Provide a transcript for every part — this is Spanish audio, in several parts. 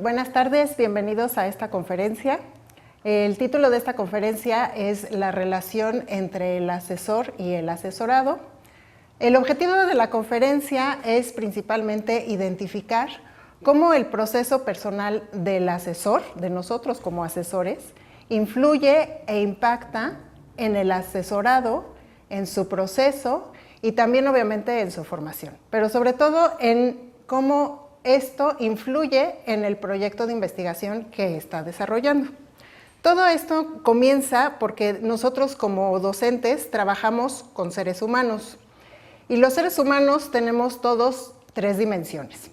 Buenas tardes, bienvenidos a esta conferencia. El título de esta conferencia es La relación entre el asesor y el asesorado. El objetivo de la conferencia es principalmente identificar cómo el proceso personal del asesor, de nosotros como asesores, influye e impacta en el asesorado, en su proceso y también obviamente en su formación, pero sobre todo en cómo esto influye en el proyecto de investigación que está desarrollando. Todo esto comienza porque nosotros como docentes trabajamos con seres humanos y los seres humanos tenemos todos tres dimensiones.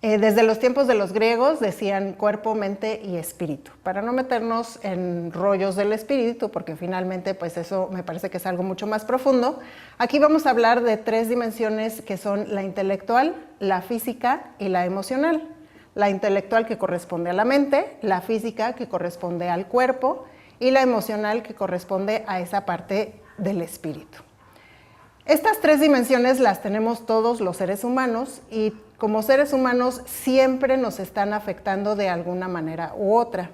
Desde los tiempos de los griegos decían cuerpo, mente y espíritu, para no meternos en rollos del espíritu, porque finalmente pues eso me parece que es algo mucho más profundo. Aquí vamos a hablar de tres dimensiones que son la intelectual, la física y la emocional. La intelectual que corresponde a la mente, la física que corresponde al cuerpo y la emocional que corresponde a esa parte del espíritu. Estas tres dimensiones las tenemos todos los seres humanos y como seres humanos siempre nos están afectando de alguna manera u otra.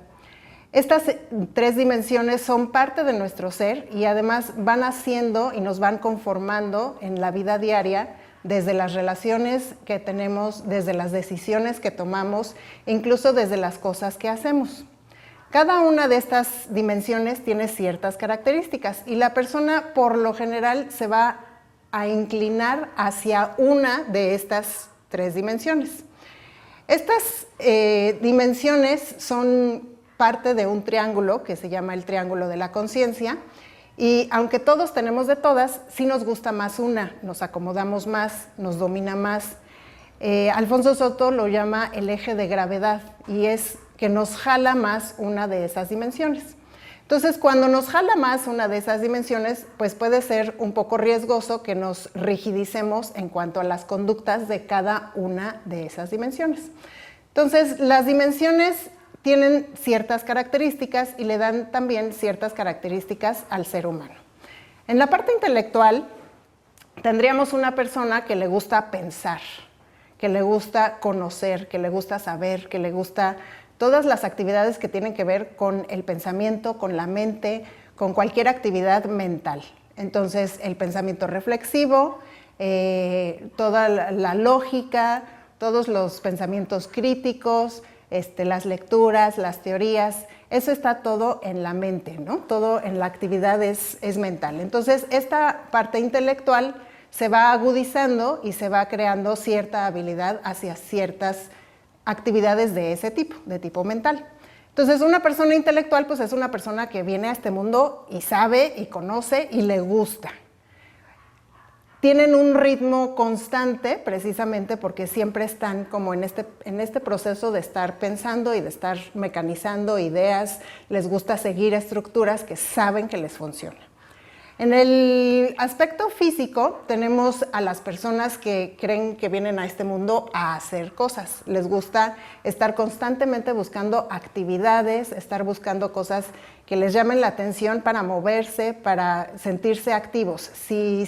Estas tres dimensiones son parte de nuestro ser y además van haciendo y nos van conformando en la vida diaria desde las relaciones que tenemos, desde las decisiones que tomamos, incluso desde las cosas que hacemos. Cada una de estas dimensiones tiene ciertas características y la persona por lo general se va a inclinar hacia una de estas tres dimensiones. Estas dimensiones son parte de un triángulo que se llama el triángulo de la conciencia y aunque todos tenemos de todas, sí nos gusta más una, nos acomodamos más, nos domina más. Alfonso Soto lo llama el eje de gravedad y es que nos jala más una de esas dimensiones. Entonces, cuando nos jala más una de esas dimensiones, pues puede ser un poco riesgoso que nos rigidicemos en cuanto a las conductas de cada una de esas dimensiones. Entonces, las dimensiones tienen ciertas características y le dan también ciertas características al ser humano. En la parte intelectual, tendríamos una persona que le gusta pensar, que le gusta conocer, que le gusta saber, que le gusta todas las actividades que tienen que ver con el pensamiento, con la mente, con cualquier actividad mental. Entonces, el pensamiento reflexivo, toda la lógica, todos los pensamientos críticos, las lecturas, las teorías, eso está todo en la mente, ¿no? Todo en la actividad es mental. Entonces, esta parte intelectual se va agudizando y se va creando cierta habilidad hacia ciertas actividades de ese tipo, de tipo mental. Entonces, una persona intelectual pues es una persona que viene a este mundo y sabe y conoce y le gusta. Tienen un ritmo constante precisamente porque siempre están como en este proceso de estar pensando y de estar mecanizando ideas, les gusta seguir estructuras que saben que les funcionan. En el aspecto físico tenemos a las personas que creen que vienen a este mundo a hacer cosas. Les gusta estar constantemente buscando actividades, estar buscando cosas que les llamen la atención para moverse, para sentirse activos. Si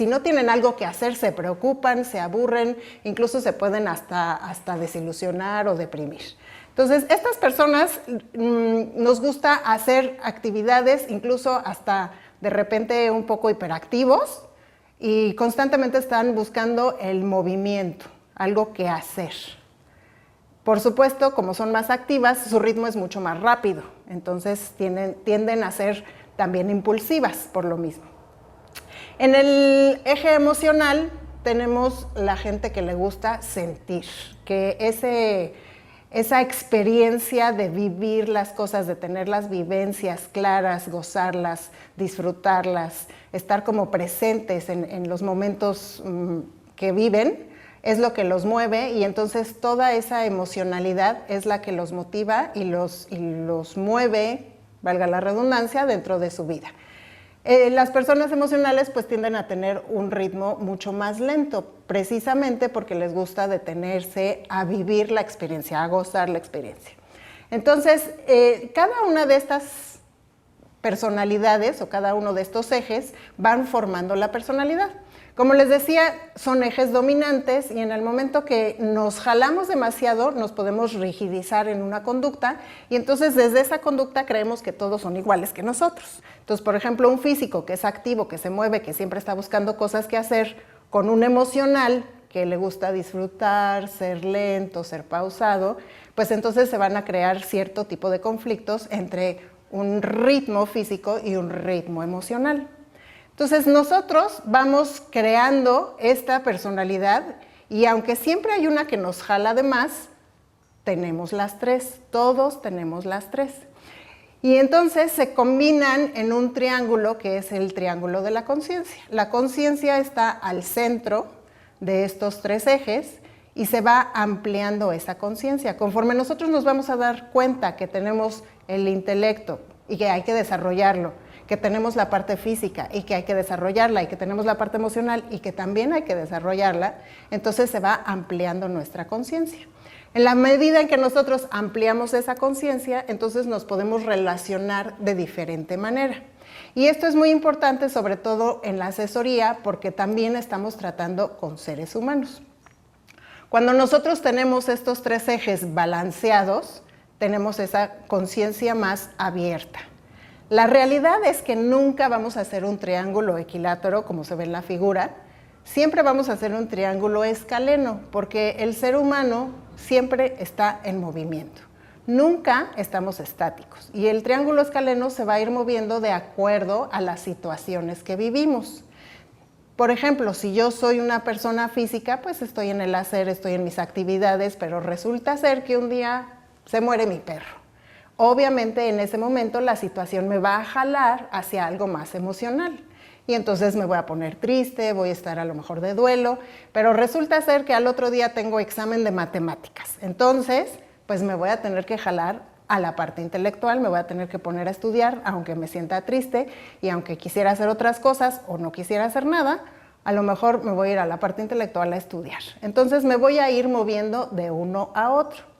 no tienen algo que hacer, se preocupan, se aburren, incluso se pueden hasta desilusionar o deprimir. Entonces, estas personas nos gusta hacer actividades, incluso hasta de repente un poco hiperactivos y constantemente están buscando el movimiento, algo que hacer. Por supuesto, como son más activas, su ritmo es mucho más rápido, entonces tienden a ser también impulsivas por lo mismo. En el eje emocional tenemos la gente que le gusta sentir, que esa experiencia de vivir las cosas, de tener las vivencias claras, gozarlas, disfrutarlas, estar como presentes en los momentos que viven, es lo que los mueve y entonces toda esa emocionalidad es la que los motiva y los mueve, valga la redundancia, dentro de su vida. Las personas emocionales pues tienden a tener un ritmo mucho más lento, precisamente porque les gusta detenerse a vivir la experiencia, a gozar la experiencia. Entonces, cada una de estas personalidades o cada uno de estos ejes van formando la personalidad. Como les decía, son ejes dominantes y en el momento que nos jalamos demasiado nos podemos rigidizar en una conducta y entonces desde esa conducta creemos que todos son iguales que nosotros. Entonces, por ejemplo, un físico que es activo, que se mueve, que siempre está buscando cosas que hacer, con un emocional que le gusta disfrutar, ser lento, ser pausado, pues entonces se van a crear cierto tipo de conflictos entre un ritmo físico y un ritmo emocional. Entonces nosotros vamos creando esta personalidad y aunque siempre hay una que nos jala de más, tenemos las tres, todos tenemos las tres. Y entonces se combinan en un triángulo que es el triángulo de la conciencia. La conciencia está al centro de estos tres ejes y se va ampliando esa conciencia. Conforme nosotros nos vamos a dar cuenta que tenemos el intelecto y que hay que desarrollarlo, que tenemos la parte física y que hay que desarrollarla y que tenemos la parte emocional y que también hay que desarrollarla, entonces se va ampliando nuestra conciencia. En la medida en que nosotros ampliamos esa conciencia, entonces nos podemos relacionar de diferente manera. Y esto es muy importante, sobre todo en la asesoría, porque también estamos tratando con seres humanos. Cuando nosotros tenemos estos tres ejes balanceados, tenemos esa conciencia más abierta. La realidad es que nunca vamos a hacer un triángulo equilátero, como se ve en la figura. Siempre vamos a hacer un triángulo escaleno, porque el ser humano siempre está en movimiento. Nunca estamos estáticos. Y el triángulo escaleno se va a ir moviendo de acuerdo a las situaciones que vivimos. Por ejemplo, si yo soy una persona física, pues estoy en el hacer, estoy en mis actividades, pero resulta ser que un día se muere mi perro. Obviamente en ese momento la situación me va a jalar hacia algo más emocional y entonces me voy a poner triste, voy a estar a lo mejor de duelo, pero resulta ser que al otro día tengo examen de matemáticas. Entonces, pues me voy a tener que jalar a la parte intelectual, me voy a tener que poner a estudiar, aunque me sienta triste y aunque quisiera hacer otras cosas o no quisiera hacer nada, a lo mejor me voy a ir a la parte intelectual a estudiar. Entonces me voy a ir moviendo de uno a otro.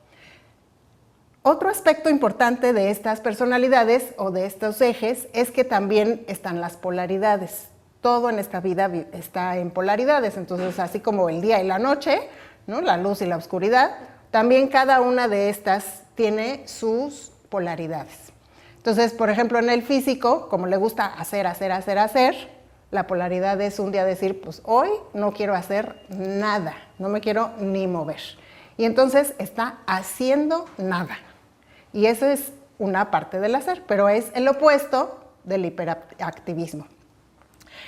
Otro aspecto importante de estas personalidades o de estos ejes es que también están las polaridades. Todo en esta vida está en polaridades, entonces así como el día y la noche, ¿no? La luz y la oscuridad, también cada una de estas tiene sus polaridades. Entonces, por ejemplo, en el físico, como le gusta hacer, la polaridad es un día decir, pues hoy no quiero hacer nada, no me quiero ni mover. Y entonces está haciendo nada. Y eso es una parte del hacer, pero es el opuesto del hiperactivismo.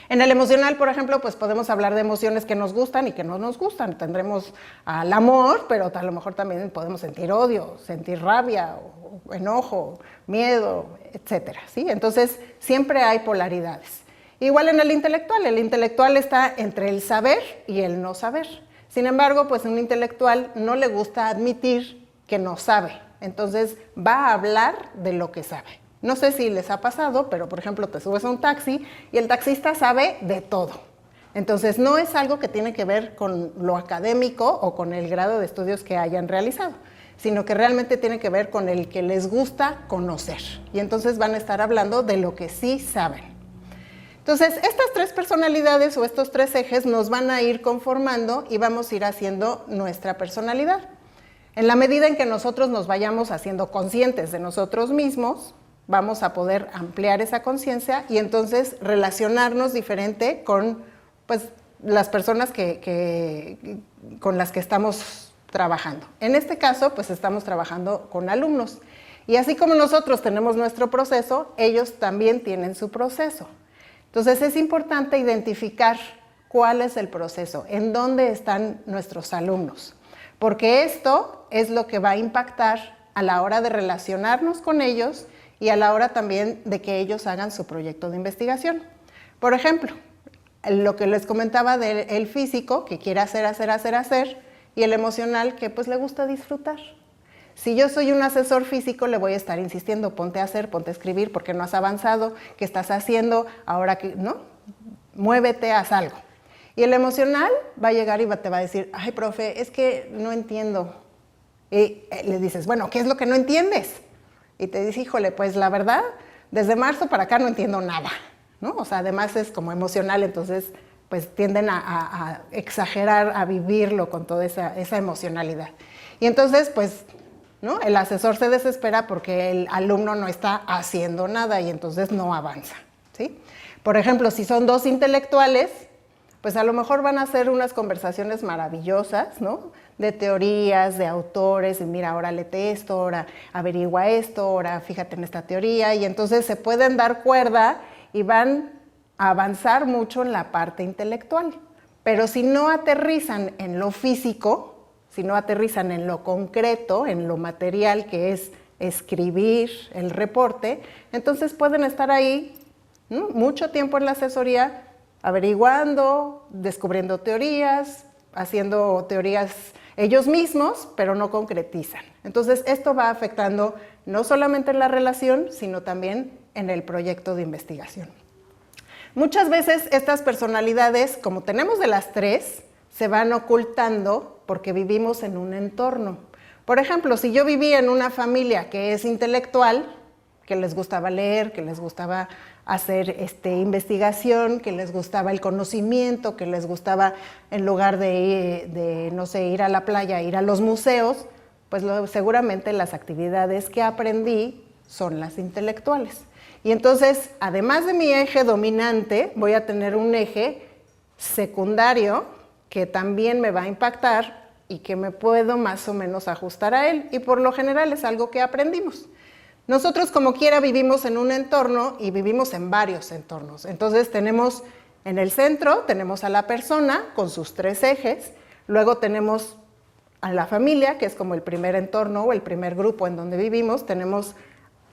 En el emocional, por ejemplo, pues podemos hablar de emociones que nos gustan y que no nos gustan. Tendremos al amor, pero a lo mejor también podemos sentir odio, sentir rabia, o enojo, miedo, etcétera, ¿sí? Entonces, siempre hay polaridades. Igual en el intelectual está entre el saber y el no saber. Sin embargo, pues a un intelectual no le gusta admitir que no sabe. Entonces va a hablar de lo que sabe. No sé si les ha pasado, pero por ejemplo te subes a un taxi y el taxista sabe de todo. Entonces no es algo que tiene que ver con lo académico o con el grado de estudios que hayan realizado, sino que realmente tiene que ver con el que les gusta conocer. Y entonces van a estar hablando de lo que sí saben. Entonces estas tres personalidades o estos tres ejes nos van a ir conformando y vamos a ir haciendo nuestra personalidad. En la medida en que nosotros nos vayamos haciendo conscientes de nosotros mismos, vamos a poder ampliar esa conciencia y entonces relacionarnos diferente con pues, las personas con las que estamos trabajando. En este caso, pues estamos trabajando con alumnos. Y así como nosotros tenemos nuestro proceso, ellos también tienen su proceso. Entonces es importante identificar cuál es el proceso, en dónde están nuestros alumnos. Porque esto es lo que va a impactar a la hora de relacionarnos con ellos y a la hora también de que ellos hagan su proyecto de investigación. Por ejemplo, lo que les comentaba del físico, que quiere hacer, y el emocional, que pues le gusta disfrutar. Si yo soy un asesor físico, le voy a estar insistiendo, ponte a hacer, ponte a escribir, porque no has avanzado, ¿qué estás haciendo? Ahora que, ¿no? Muévete, haz algo. Y el emocional va a llegar y te va a decir, ay, profe, es que no entiendo. Y le dices, bueno, ¿qué es lo que no entiendes? Y te dice, híjole, pues la verdad, desde marzo para acá no entiendo nada, ¿no? O sea, además es como emocional, entonces pues tienden a exagerar, a vivirlo con toda esa emocionalidad. Y entonces, pues, ¿no? El asesor se desespera porque el alumno no está haciendo nada y entonces no avanza, ¿sí? Por ejemplo, si son dos intelectuales, pues a lo mejor van a hacer unas conversaciones maravillosas, ¿no? De teorías, de autores, y mira, ahora léete esto, ahora averigua esto, ahora fíjate en esta teoría, y entonces se pueden dar cuerda y van a avanzar mucho en la parte intelectual. Pero si no aterrizan en lo físico, si no aterrizan en lo concreto, en lo material que es escribir el reporte, entonces pueden estar ahí, ¿no? Mucho tiempo en la asesoría averiguando, descubriendo teorías, haciendo teorías ellos mismos, pero no concretizan. Entonces, esto va afectando no solamente en la relación, sino también en el proyecto de investigación. Muchas veces estas personalidades, como tenemos de las tres, se van ocultando porque vivimos en un entorno. Por ejemplo, si yo vivía en una familia que es intelectual, que les gustaba leer, que les gustaba hacer investigación, que les gustaba el conocimiento, que les gustaba, en lugar de no sé, ir a la playa, ir a los museos, pues seguramente las actividades que aprendí son las intelectuales. Y entonces, además de mi eje dominante, voy a tener un eje secundario que también me va a impactar y que me puedo más o menos ajustar a él, y por lo general es algo que aprendimos. Nosotros como quiera vivimos en un entorno y vivimos en varios entornos. Entonces tenemos en el centro, tenemos a la persona con sus tres ejes, luego tenemos a la familia, que es como el primer entorno o el primer grupo en donde vivimos, tenemos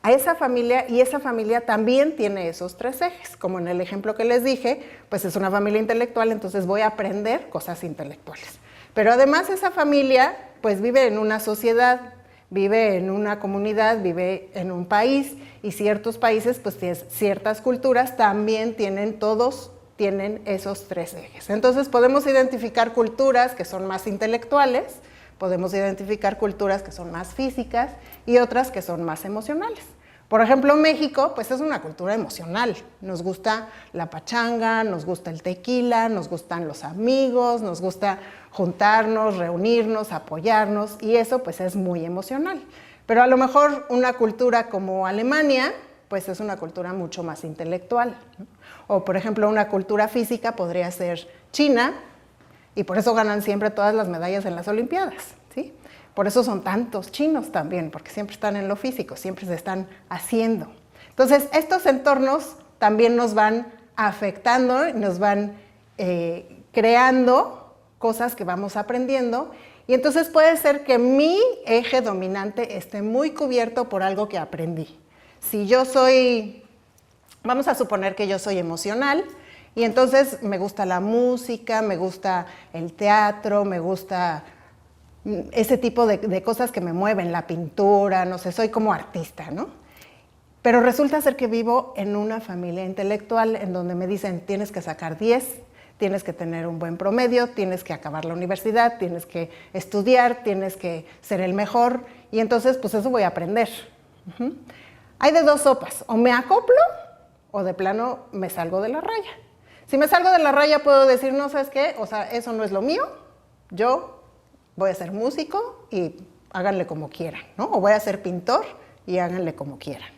a esa familia y esa familia también tiene esos tres ejes. Como en el ejemplo que les dije, pues es una familia intelectual, entonces voy a aprender cosas intelectuales. Pero además esa familia pues vive en una sociedad, vive en una comunidad, vive en un país, y ciertos países, pues ciertas culturas también todos tienen esos tres ejes. Entonces podemos identificar culturas que son más intelectuales, podemos identificar culturas que son más físicas y otras que son más emocionales. Por ejemplo, México, pues es una cultura emocional. Nos gusta la pachanga, nos gusta el tequila, nos gustan los amigos, nos gusta juntarnos, reunirnos, apoyarnos, y eso pues es muy emocional. Pero a lo mejor una cultura como Alemania, pues es una cultura mucho más intelectual, ¿no? O por ejemplo, una cultura física podría ser China, y por eso ganan siempre todas las medallas en las Olimpiadas, ¿sí? Por eso son tantos chinos también, porque siempre están en lo físico, siempre se están haciendo. Entonces, estos entornos también nos van afectando, nos van creando cosas que vamos aprendiendo, y entonces puede ser que mi eje dominante esté muy cubierto por algo que aprendí. Si yo soy, vamos a suponer que yo soy emocional, y entonces me gusta la música, me gusta el teatro, me gusta ese tipo de cosas que me mueven, la pintura, no sé, soy como artista, ¿no? Pero resulta ser que vivo en una familia intelectual en donde me dicen, tienes que sacar 10, tienes que tener un buen promedio, tienes que acabar la universidad, tienes que estudiar, tienes que ser el mejor, y entonces pues eso voy a aprender. Hay de dos sopas, o me acoplo o de plano me salgo de la raya. Si me salgo de la raya puedo decir, no, ¿sabes qué? O sea, eso no es lo mío, yo voy a ser músico y háganle como quieran, ¿no? O voy a ser pintor y háganle como quieran.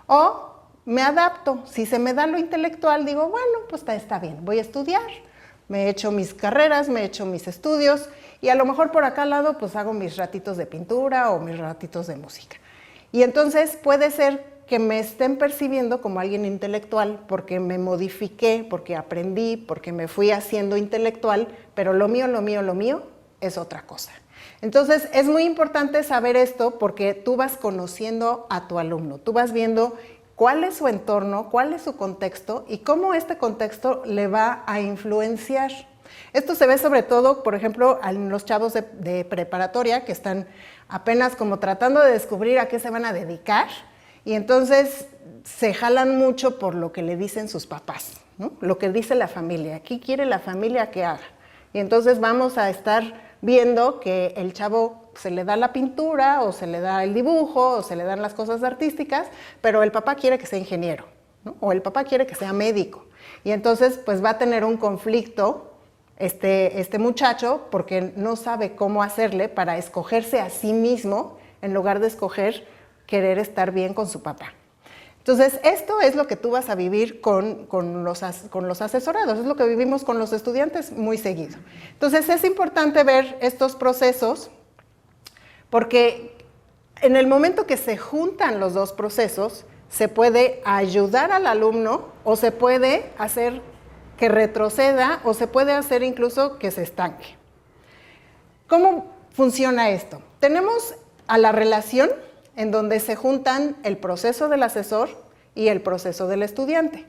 O me adapto, si se me da lo intelectual, digo, bueno, pues está bien, voy a estudiar, me he hecho mis carreras, me he hecho mis estudios, y a lo mejor por acá al lado pues hago mis ratitos de pintura o mis ratitos de música. Y entonces puede ser que me estén percibiendo como alguien intelectual porque me modifiqué, porque aprendí, porque me fui haciendo intelectual, pero lo mío es otra cosa. Entonces es muy importante saber esto porque tú vas conociendo a tu alumno, tú vas viendo cuál es su entorno, cuál es su contexto y cómo este contexto le va a influenciar. Esto se ve sobre todo, por ejemplo, en los chavos de preparatoria que están apenas como tratando de descubrir a qué se van a dedicar, y entonces se jalan mucho por lo que le dicen sus papás, ¿no? Lo que dice la familia, ¿qué quiere la familia que haga? Y entonces vamos a estar viendo que el chavo se le da la pintura o se le da el dibujo o se le dan las cosas artísticas, pero el papá quiere que sea ingeniero, ¿no? O el papá quiere que sea médico. Y entonces pues va a tener un conflicto este muchacho porque no sabe cómo hacerle para escogerse a sí mismo en lugar de escoger querer estar bien con su papá. Entonces, esto es lo que tú vas a vivir con los asesorados, es lo que vivimos con los estudiantes muy seguido. Entonces, es importante ver estos procesos porque en el momento que se juntan los dos procesos, se puede ayudar al alumno o se puede hacer que retroceda o se puede hacer incluso que se estanque. ¿Cómo funciona esto? Tenemos a la relación en donde se juntan el proceso del asesor y el proceso del estudiante.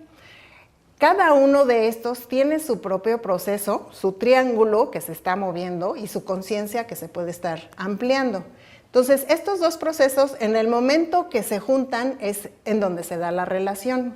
Cada uno de estos tiene su propio proceso, su triángulo que se está moviendo y su conciencia que se puede estar ampliando. Entonces, estos dos procesos, en el momento que se juntan, es en donde se da la relación.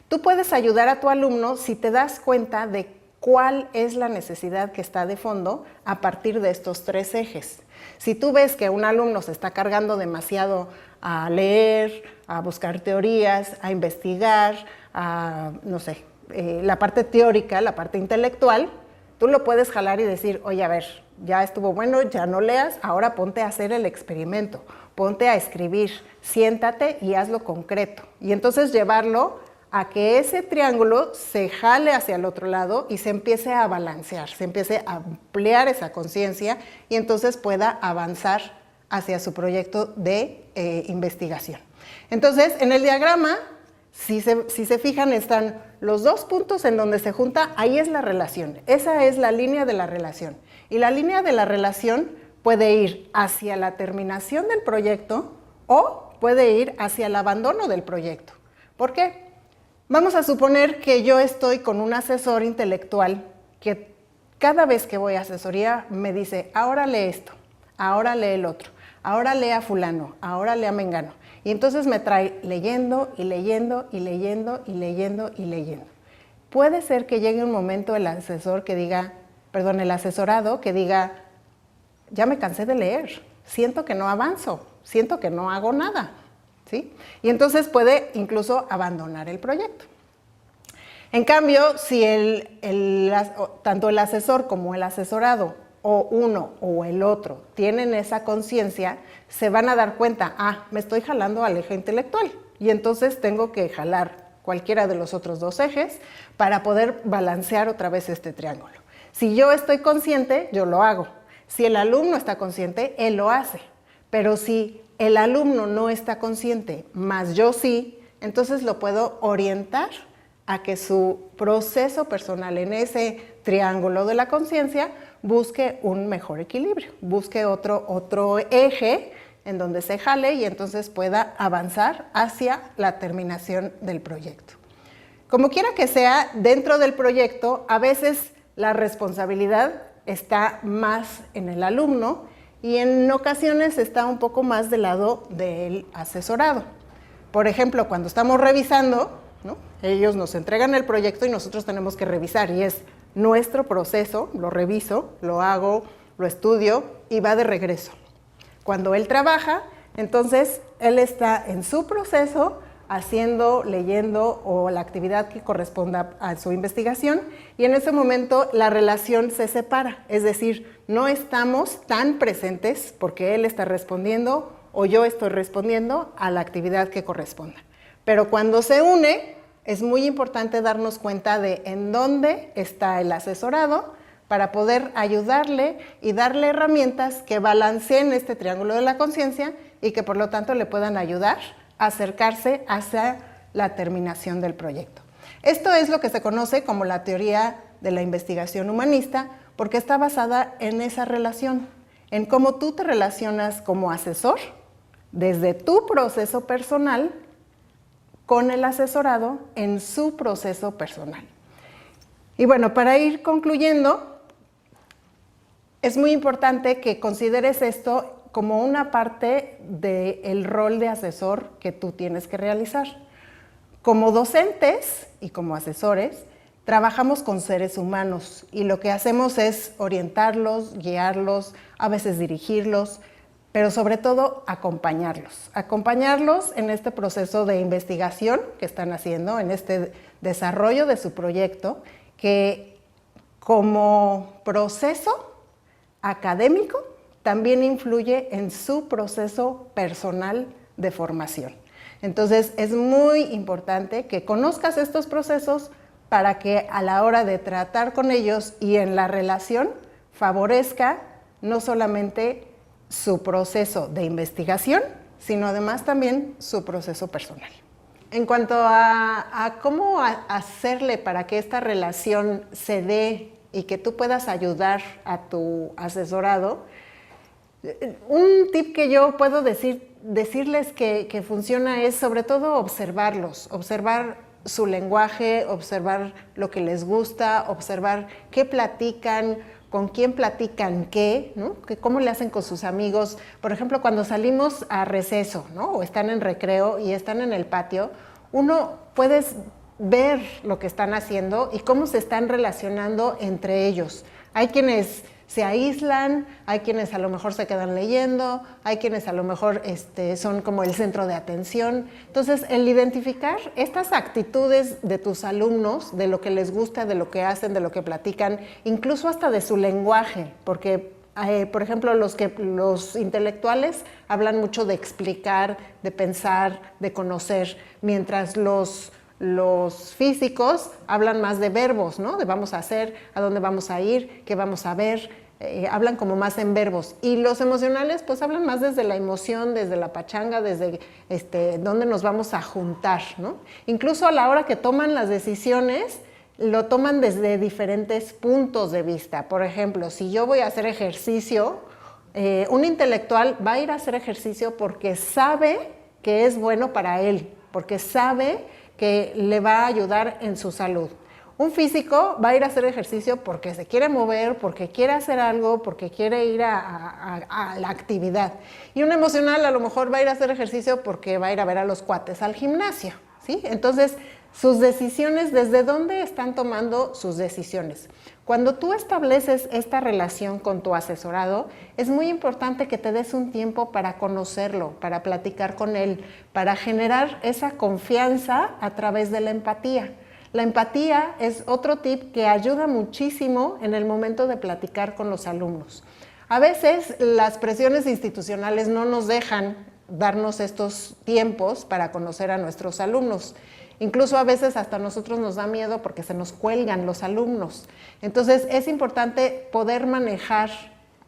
Tú puedes ayudar a tu alumno si te das cuenta de cuál es la necesidad que está de fondo a partir de estos tres ejes. Si tú ves que un alumno se está cargando demasiado a leer, a buscar teorías, a investigar, a, no sé, la parte teórica, la parte intelectual, tú lo puedes jalar y decir, oye, a ver, ya estuvo bueno, ya no leas, ahora ponte a hacer el experimento, ponte a escribir, siéntate y hazlo concreto. Y entonces llevarlo a que ese triángulo se jale hacia el otro lado y se empiece a balancear, se empiece a ampliar esa conciencia y entonces pueda avanzar hacia su proyecto de investigación. Entonces, en el diagrama, si se fijan, están los dos puntos en donde se junta, ahí es la relación, esa es la línea de la relación. Y la línea de la relación puede ir hacia la terminación del proyecto o puede ir hacia el abandono del proyecto. ¿Por qué? Vamos a suponer que yo estoy con un asesor intelectual que cada vez que voy a asesoría me dice, ahora lee esto, ahora lee el otro, ahora lee a fulano, ahora lee a mengano. Y entonces me trae leyendo y leyendo y leyendo y leyendo y leyendo. Puede ser que llegue un momento el asesor que diga, perdón, el asesorado que diga, ya me cansé de leer, siento que no avanzo, siento que no hago nada. ¿Sí? Y entonces puede incluso abandonar el proyecto. En cambio, si tanto el asesor como el asesorado, o uno o el otro, tienen esa conciencia, se van a dar cuenta, me estoy jalando al eje intelectual, y entonces tengo que jalar cualquiera de los otros dos ejes para poder balancear otra vez este triángulo. Si yo estoy consciente, yo lo hago. Si el alumno está consciente, él lo hace. Pero si el alumno no está consciente, más yo sí, entonces lo puedo orientar a que su proceso personal en ese triángulo de la conciencia busque un mejor equilibrio, busque otro eje en donde se jale y entonces pueda avanzar hacia la terminación del proyecto. Como quiera que sea, dentro del proyecto, a veces la responsabilidad está más en el alumno y en ocasiones está un poco más del lado del asesorado. Por ejemplo, cuando estamos revisando, ¿no? Ellos nos entregan el proyecto y nosotros tenemos que revisar y es nuestro proceso, lo reviso, lo hago, lo estudio y va de regreso. Cuando él trabaja, entonces él está en su proceso haciendo, leyendo o la actividad que corresponda a su investigación y en ese momento la relación se separa, es decir, no estamos tan presentes porque él está respondiendo o yo estoy respondiendo a la actividad que corresponda. Pero cuando se une, es muy importante darnos cuenta de en dónde está el asesorado para poder ayudarle y darle herramientas que balanceen este triángulo de la conciencia y que por lo tanto le puedan ayudar a acercarse hacia la terminación del proyecto. Esto es lo que se conoce como la teoría de la investigación humanista porque está basada en esa relación, en cómo tú te relacionas como asesor desde tu proceso personal con el asesorado en su proceso personal. Y bueno, para ir concluyendo, es muy importante que consideres esto como una parte del rol de asesor que tú tienes que realizar. Como docentes y como asesores, trabajamos con seres humanos y lo que hacemos es orientarlos, guiarlos, a veces dirigirlos, pero sobre todo acompañarlos. Acompañarlos en este proceso de investigación que están haciendo, en este desarrollo de su proyecto, que como proceso académico también influye en su proceso personal de formación. Entonces es muy importante que conozcas estos procesos para que a la hora de tratar con ellos y en la relación favorezca no solamente su proceso de investigación, sino además también su proceso personal. En cuanto a cómo hacerle para que esta relación se dé y que tú puedas ayudar a tu asesorado, un tip que yo puedo decirles que funciona es sobre todo observarlos, observar su lenguaje, observar lo que les gusta, observar qué platican, con quién platican qué, ¿no? Cómo le hacen con sus amigos. Por ejemplo, cuando salimos a receso, ¿no? O están en recreo y están en el patio, uno puede ver lo que están haciendo y cómo se están relacionando entre ellos. Hay quienes se aíslan, hay quienes a lo mejor se quedan leyendo, hay quienes a lo mejor son como el centro de atención. Entonces, el identificar estas actitudes de tus alumnos, de lo que les gusta, de lo que hacen, de lo que platican, incluso hasta de su lenguaje, porque, por ejemplo, los intelectuales hablan mucho de explicar, de pensar, de conocer, mientras los físicos hablan más de verbos, ¿no? De vamos a hacer, a dónde vamos a ir, qué vamos a ver, hablan como más en verbos. Y los emocionales pues hablan más desde la emoción, desde la pachanga, desde dónde nos vamos a juntar, ¿no? Incluso a la hora que toman las decisiones, lo toman desde diferentes puntos de vista. Por ejemplo, si yo voy a hacer ejercicio, un intelectual va a ir a hacer ejercicio porque sabe que es bueno para él, porque sabe que le va a ayudar en su salud. Un físico va a ir a hacer ejercicio porque se quiere mover, porque quiere hacer algo, porque quiere ir a la actividad. Y un emocional a lo mejor va a ir a hacer ejercicio porque va a ir a ver a los cuates al gimnasio, ¿sí? Entonces, sus decisiones, ¿desde dónde están tomando sus decisiones? Cuando tú estableces esta relación con tu asesorado, es muy importante que te des un tiempo para conocerlo, para platicar con él, para generar esa confianza a través de la empatía. La empatía es otro tip que ayuda muchísimo en el momento de platicar con los alumnos. A veces las presiones institucionales no nos dejan darnos estos tiempos para conocer a nuestros alumnos. Incluso a veces hasta a nosotros nos da miedo porque se nos cuelgan los alumnos. Entonces es importante poder manejar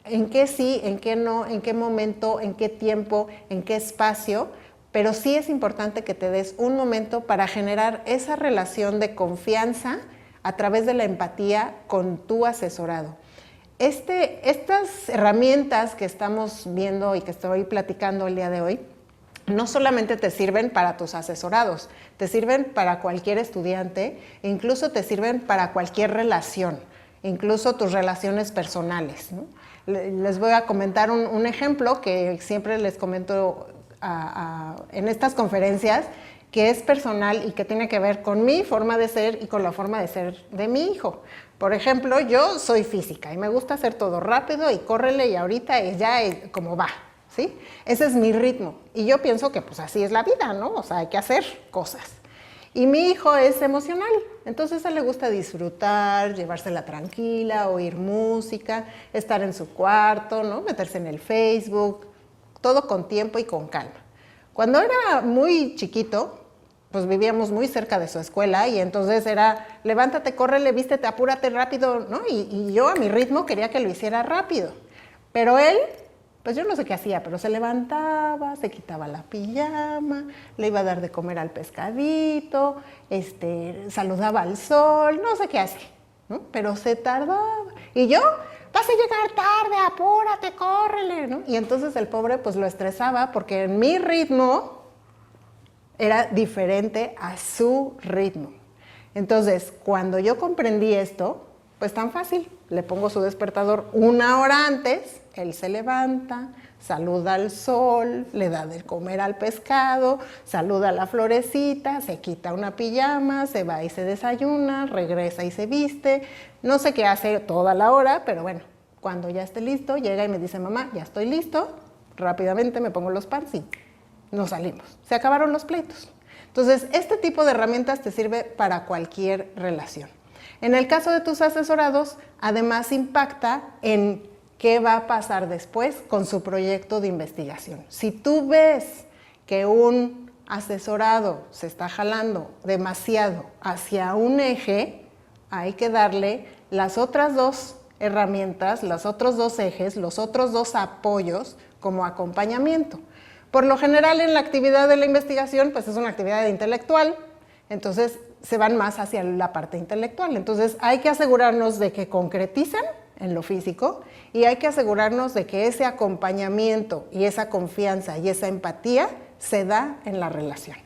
en qué sí, en qué no, en qué momento, en qué tiempo, en qué espacio, pero sí es importante que te des un momento para generar esa relación de confianza a través de la empatía con tu asesorado. Estas herramientas que estamos viendo y que estoy platicando el día de hoy, no solamente te sirven para tus asesorados, te sirven para cualquier estudiante, e incluso te sirven para cualquier relación, incluso tus relaciones personales, ¿no? Les voy a comentar un ejemplo que siempre les comento en estas conferencias, que es personal y que tiene que ver con mi forma de ser y con la forma de ser de mi hijo. Por ejemplo, yo soy física y me gusta hacer todo rápido y córrele y ahorita y ya como va, ¿sí? Ese es mi ritmo y yo pienso que pues así es la vida, ¿no? O sea, hay que hacer cosas. Y mi hijo es emocional, entonces a él le gusta disfrutar, llevársela tranquila, oír música, estar en su cuarto, ¿no? Meterse en el Facebook, todo con tiempo y con calma. Cuando era muy chiquito, pues vivíamos muy cerca de su escuela y entonces era, levántate, córrele, vístete, apúrate rápido, ¿no? Y yo a mi ritmo quería que lo hiciera rápido. Pero él, pues yo no sé qué hacía, pero se levantaba, se quitaba la pijama, le iba a dar de comer al pescadito, saludaba al sol, no sé qué hace, ¿no? Pero se tardaba. Y yo, vas a llegar tarde, apúrate, córrele, ¿no? Y entonces el pobre pues lo estresaba porque en mi ritmo era diferente a su ritmo. Entonces, cuando yo comprendí esto, Pues tan fácil, le pongo su despertador 1 hora antes, él se levanta, saluda al sol, le da de comer al pescado, saluda a la florecita, se quita una pijama, se va y se desayuna, regresa y se viste. No sé qué hace toda la hora, pero bueno, cuando ya esté listo, llega y me dice, mamá, ya estoy listo, rápidamente me pongo los pants y nos salimos. Se acabaron los pleitos. Entonces, este tipo de herramientas te sirve para cualquier relación. En el caso de tus asesorados, además impacta en qué va a pasar después con su proyecto de investigación. Si tú ves que un asesorado se está jalando demasiado hacia un eje, hay que darle las otras 2 herramientas, los otros 2 ejes, los otros 2 apoyos como acompañamiento. Por lo general en la actividad de la investigación, pues es una actividad intelectual, entonces se van más hacia la parte intelectual. Entonces hay que asegurarnos de que concreticen en lo físico y hay que asegurarnos de que ese acompañamiento y esa confianza y esa empatía se da en la relación.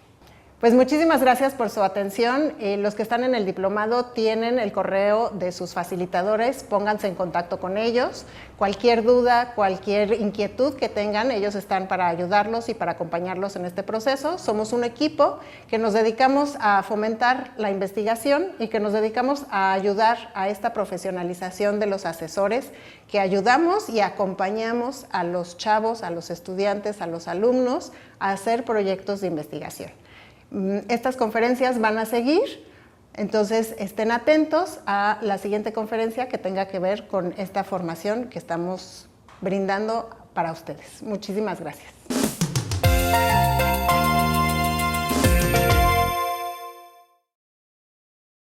Pues muchísimas gracias por su atención. Los que están en el diplomado tienen el correo de sus facilitadores, pónganse en contacto con ellos. Cualquier duda, cualquier inquietud que tengan, ellos están para ayudarlos y para acompañarlos en este proceso. Somos un equipo que nos dedicamos a fomentar la investigación y que nos dedicamos a ayudar a esta profesionalización de los asesores, que ayudamos y acompañamos a los chavos, a los estudiantes, a los alumnos a hacer proyectos de investigación. Estas conferencias van a seguir, entonces estén atentos a la siguiente conferencia que tenga que ver con esta formación que estamos brindando para ustedes. Muchísimas gracias.